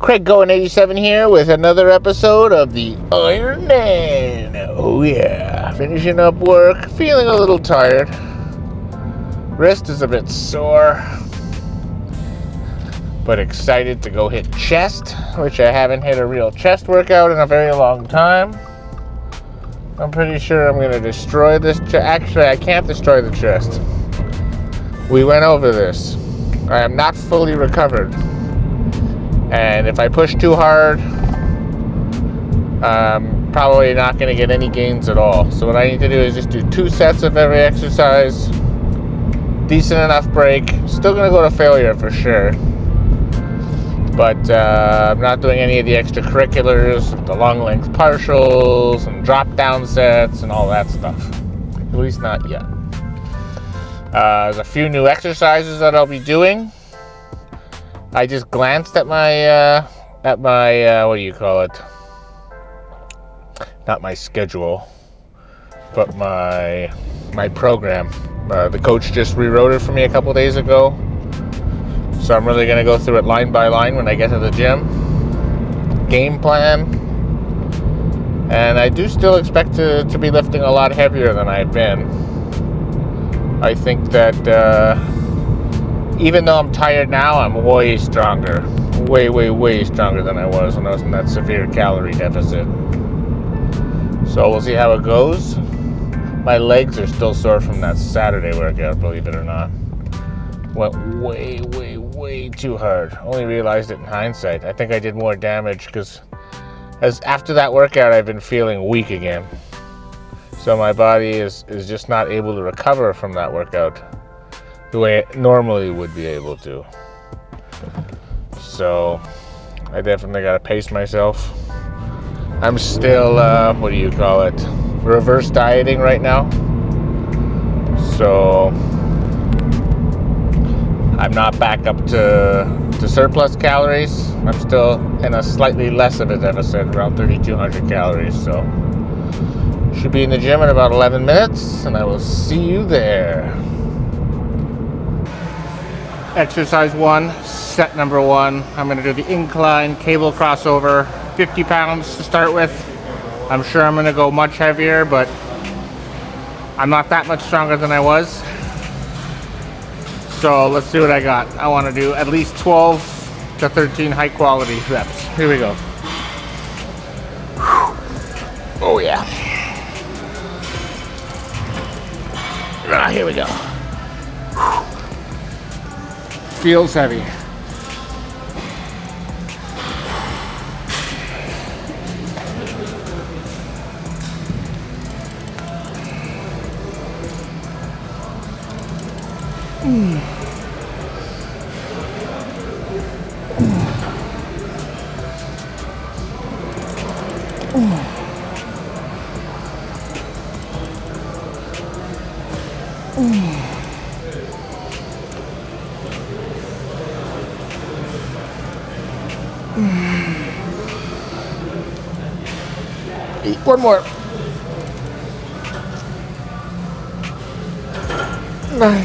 Craig Going 87 here with another episode of the Iron Man. Oh yeah, finishing up work, feeling a little tired. Wrist is a bit sore, but excited to go hit chest, which I haven't hit a real chest workout in a very long time. I'm pretty sure I'm going to destroy this chest. Actually, I can't destroy the chest. We went over this. I am not fully recovered. And if I push too hard, I'm probably not going to get any gains at all. So what I need to do is just do 2 sets of every exercise. Decent enough break. Still going to go to failure for sure. But I'm not doing any of the extracurriculars, the long length partials and drop down sets and all that stuff. At least not yet. There's a few new exercises that I'll be doing. I just glanced at my what do you call it? Not my schedule, but my program. The coach just rewrote it for me a couple days ago. So I'm really going to go through it line by line when I get to the gym. Game plan. And I do still expect to be lifting a lot heavier than I've been. I think that even though I'm tired now, I'm way stronger. Way stronger than I was when I was in that severe calorie deficit. So we'll see how it goes. My legs are still sore from that Saturday workout, believe it or not. Went way too hard. Only realized it in hindsight. I think I did more damage because after that workout I've been feeling weak again. So my body is just not able to recover from that workout the way it normally would be able to. So I definitely gotta pace myself. I'm still what do you call it? Reverse dieting right now. So I'm not back up to surplus calories. I'm still in a slightly less of a deficit, around 3,200 calories. So should be in the gym in about 11 minutes, and I will see you there. Exercise 1, set number 1. I'm going to do the incline cable crossover, 50 pounds to start with. I'm sure I'm going to go much heavier, but I'm not that much stronger than I was. So let's see what I got. I want to do at least 12 to 13 high quality reps. Here we go. Oh yeah. Here we go. Feels heavy. One more. 9.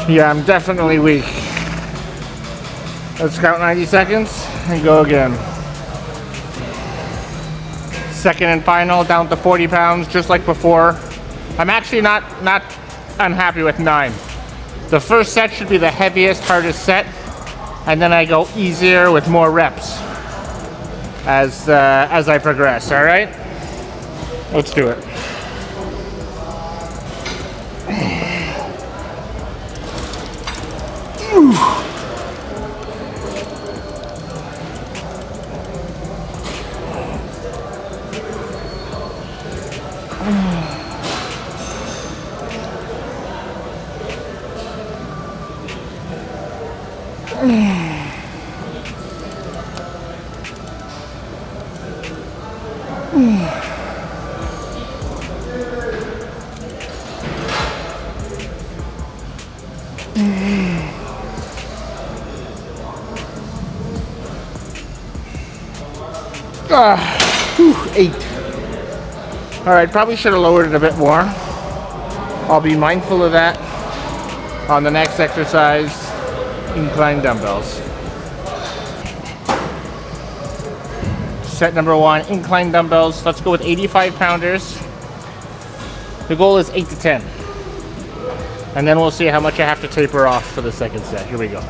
Yeah, I'm definitely weak. Let's count 90 seconds and go again. Second and final, down to 40 pounds, just like before. I'm actually not unhappy with 9. The first set should be the heaviest, hardest set, and then I go easier with more reps as I progress. All right, let's do it. Whew, 8. Alright, probably should have lowered it a bit more. I'll be mindful of that on the next exercise. incline dumbbells. Set number 1, incline dumbbells. Let's go with 85 pounders. The goal is 8 to 10. And then we'll see how much I have to taper off for the second set. Here we go.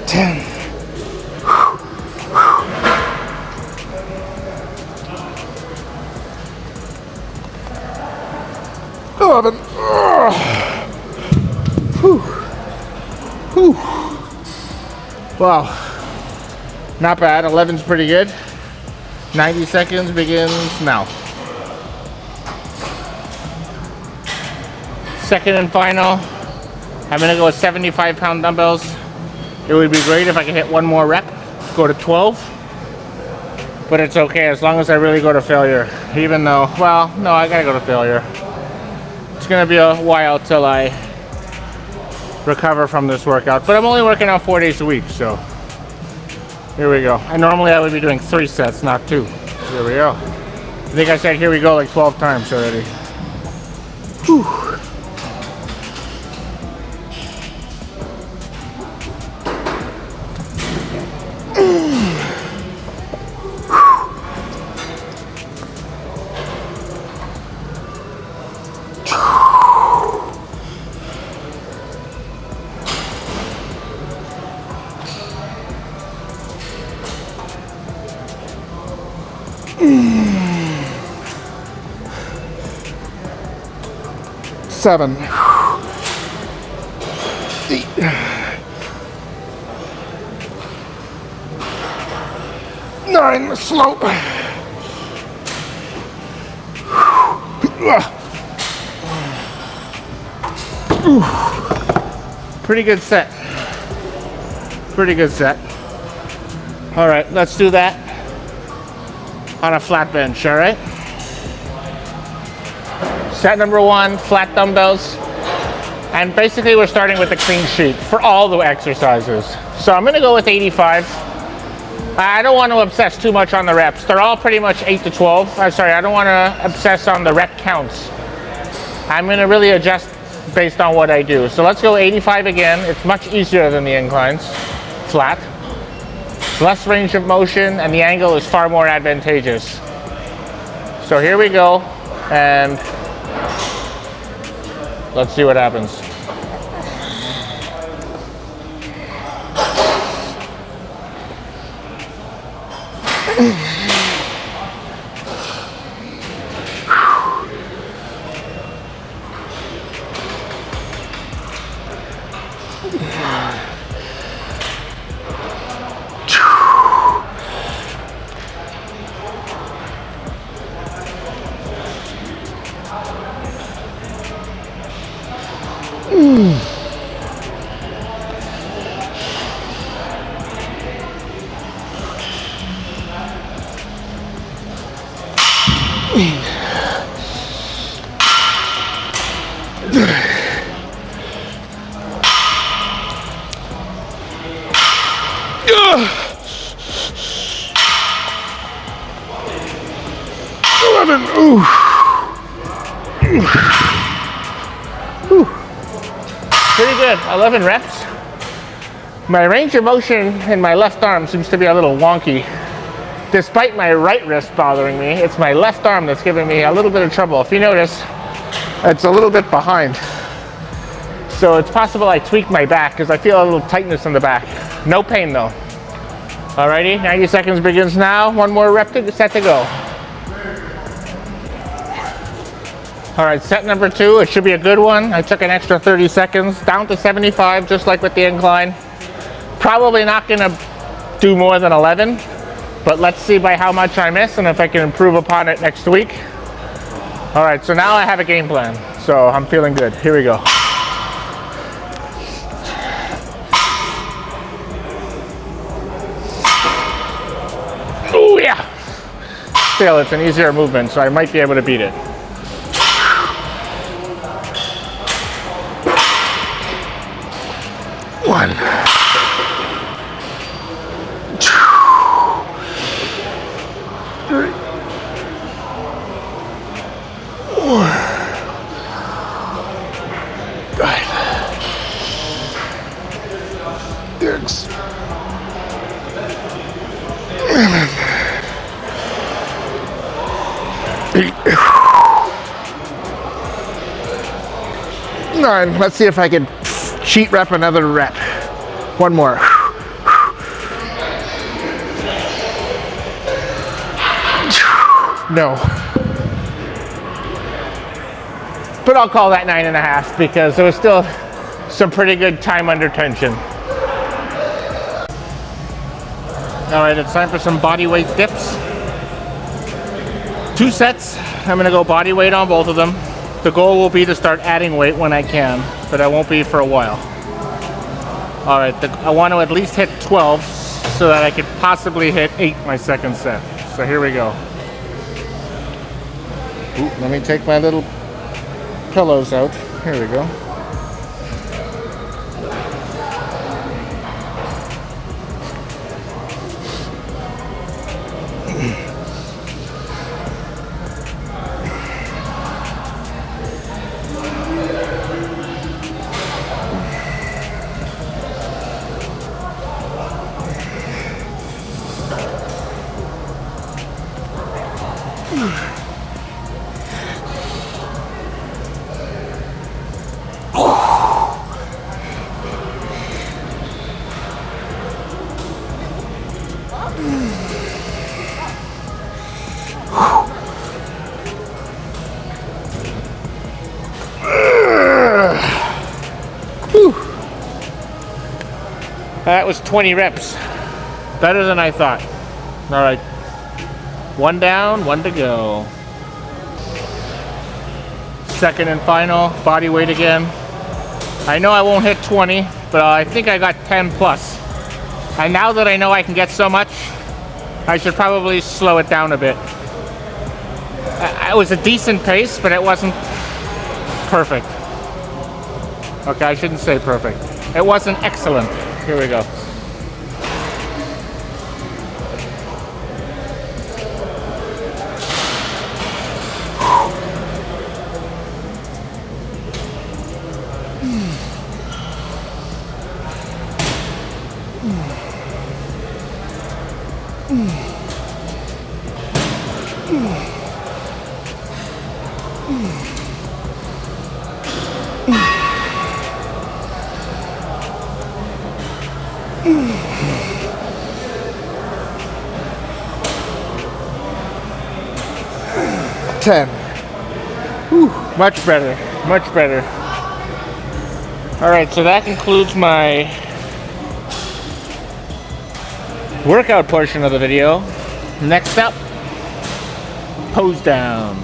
10. 11. Whew. Whew. Wow. Not bad. 11's pretty good. 90 seconds begins now. Second and final. I'm gonna go with 75-pound dumbbells. It would be great if I could hit one more rep, go to 12. But it's okay as long as I really go to failure. Even though, well, no, I gotta go to failure. It's gonna be a while till I recover from this workout. But I'm only working out 4 days a week, so here we go. And normally I would be doing 3 sets, not 2. Here we go. I think I said here we go like 12 times already. Whew. Seven. 8. 9. Slope. Pretty good set. Pretty good set. All right, let's do that on a flat bench, all right? Set number 1, flat dumbbells. And basically we're starting with a clean sheet for all the exercises. So I'm gonna go with 85. I don't want to obsess too much on the reps. They're all pretty much 8 to 12. I'm sorry, I don't want to obsess on the rep counts. I'm gonna really adjust based on what I do. So let's go 85 again. It's much easier than the inclines, flat. It's less range of motion and the angle is far more advantageous. So here we go, and let's see what happens. Pretty good, 11 reps. My range of motion in my left arm seems to be a little wonky. Despite my right wrist bothering me, it's my left arm that's giving me a little bit of trouble. If you notice, it's a little bit behind. So it's possible I tweaked my back because I feel a little tightness in the back. No pain though. Alrighty, 90 seconds begins now. One more rep set to go. All right, set number 2, it should be a good one. I took an extra 30 seconds, down to 75, just like with the incline. Probably not gonna do more than 11. But let's see by how much I miss and if I can improve upon it next week. All right, so now I have a game plan. So I'm feeling good. Here we go. Oh yeah. Still, it's an easier movement, so I might be able to beat it. One. Three. 4. 5. 6. 7. 8. 9. Let's see if I can cheat rep another rep. One more. No. But I'll call that 9.5 because there was still some pretty good time under tension. All right, it's time for some body weight dips. 2 sets. I'm gonna go body weight on both of them. The goal will be to start adding weight when I can, but I won't be for a while. All right, I want to at least hit 12 so that I could possibly hit 8 my second set. So here we go. Ooh, let me take my little pillows out. Here we go. That was 20 reps. Better than I thought. All right. 1 down, 1 to go. Second and final, body weight again. I know I won't hit 20, but I think I got 10 plus. And now that I know I can get so much, I should probably slow it down a bit. It was a decent pace, but it wasn't perfect. Okay, I shouldn't say perfect. It wasn't excellent. Here we go. Whew, much better, much better. All right, so that concludes my workout portion of the video. Next up, pose down.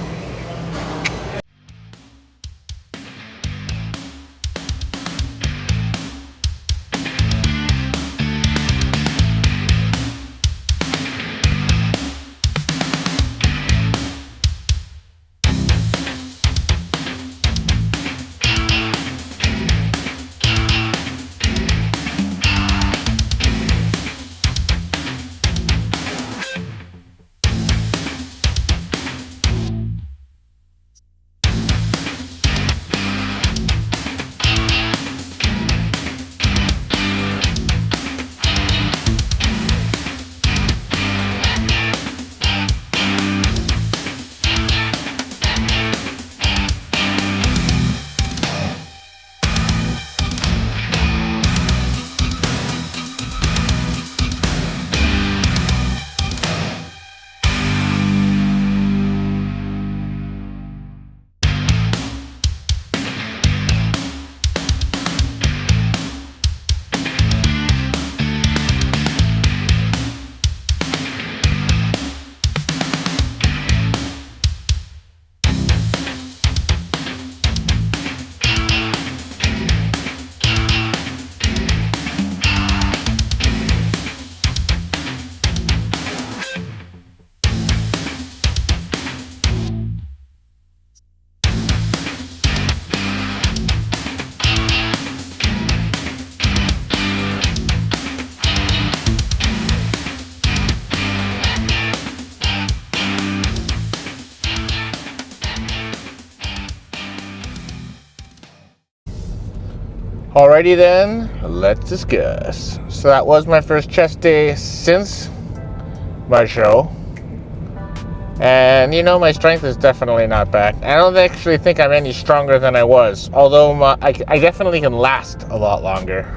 Alrighty then, let's discuss. So that was my first chest day since my show. And my strength is definitely not back. I don't actually think I'm any stronger than I was. Although I definitely can last a lot longer.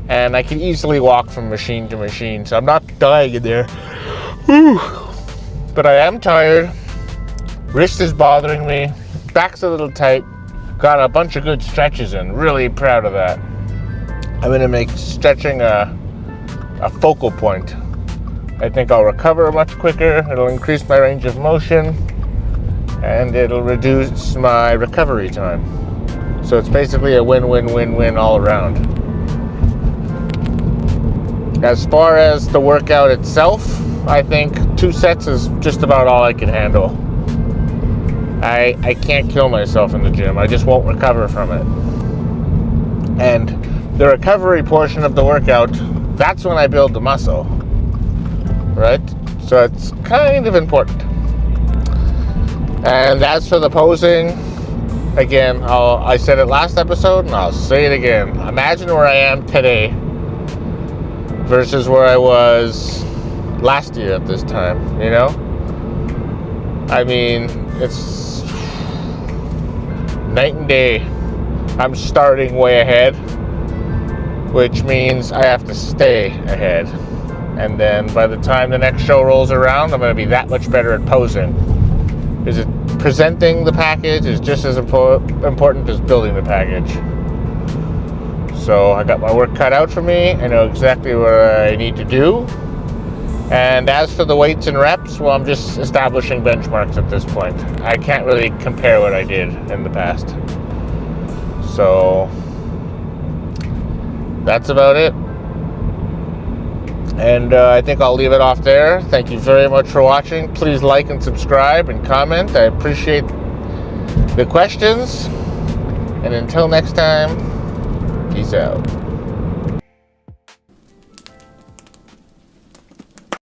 And I can easily walk from machine to machine. So I'm not dying in there. Whew. But I am tired. Wrist is bothering me. Back's a little tight. Got a bunch of good stretches in. Really proud of that. I'm going to make stretching a focal point. I think I'll recover much quicker. It'll increase my range of motion. And it'll reduce my recovery time. So it's basically a win-win-win-win all around. As far as the workout itself, I think 2 sets is just about all I can handle. I can't kill myself in the gym. I just won't recover from it. And the recovery portion of the workout, that's when I build the muscle, right? So it's kind of important. And as for the posing, again, I said it last episode and I'll say it again. Imagine where I am today versus where I was last year at this time, I mean, it's night and day. I'm starting way ahead, which means I have to stay ahead. And then by the time the next show rolls around, I'm going to be that much better at posing. Presenting the package is just as important as building the package. So I got my work cut out for me. I know exactly what I need to do. And as for the weights and reps, well, I'm just establishing benchmarks at this point. I can't really compare what I did in the past. So that's about it. And I think I'll leave it off there. Thank you very much for watching. Please like and subscribe and comment. I appreciate the questions. And until next time, peace out.